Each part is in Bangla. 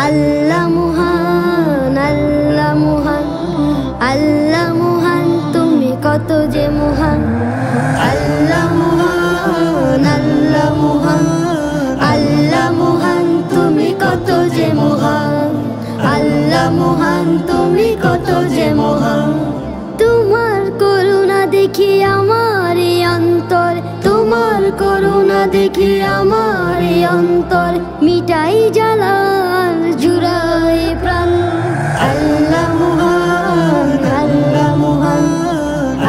আল্লাহ মহান, আল্লাহ মহান, আল্লাহ মহান, তুমি কত যে মহান। আল্লাহ মহান, আল্লাহ মহান, আল্লাহ মহান, তুমি কত যে মহান। আল্লাহ মহান, তুমি কত যে মহান। তোমার করুণা দেখি আমার এই অন্তর, তোমার করুণা দেখি আমার এই অন্তর, মিটাই জ্বালার জুড়াই প্রাণ। আল্লাহ মহান, আল্লাহ মহান,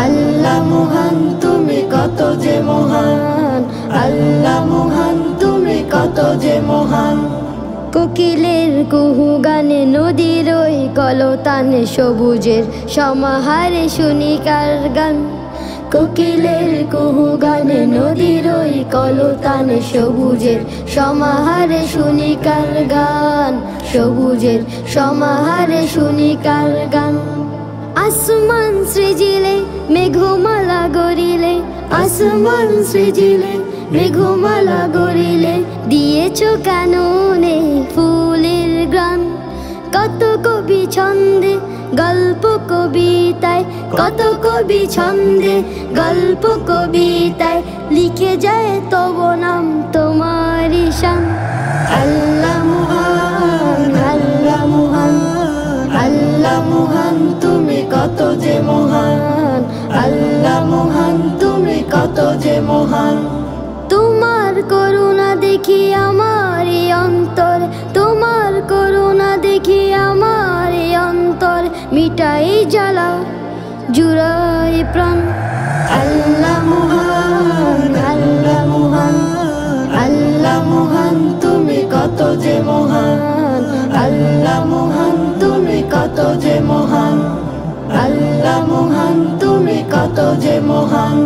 আল্লাহ মহান, তুমি কত যে মহান। আল্লাহ মহান, তুমি কত যে মহান। কোকিলের কুহু গানে নদীর ওই কলতানে সবুজের সমাহারে শুনি কার গান। কোকিলের কুহু গানে নদীর ওই কলতানে সবুজের সমাহারে শুনি কার গান। সবুজের সমাহারে শুনি কার গান। আসমান সৃজিলে মেঘমালা গড়িলে, আসমান সৃজিলে মেঘমালা গড়িলে, দিয়েছ কাননে ফুলের গান। কত কবি ছন্দে গল্প কবিতায়, কত কবি ছন্দে গল্প কবিতায়, লিখে যায় তব নাম তোমারি শান। আল্লাহ মহান, আল্লাহ মহান, আল্লাহ মহান, তুমি কত যে মহান। আল্লাহ মহান, তুমি কত যে মহান। তোমার করুণা দেখি আমার এই অন্তর, তোমার করুণা দেখি আমার এই অন্তর, মিটাই জ্বালা জুড়াই প্রাণ। আল্লাহ মহান, আল্লাহ মহান, আল্লাহ মহান, তুমি কত যে মহান। আল্লাহ মহান, তুমি কত যে মহান। আল্লাহ মহান, তুমি কত যে মহান।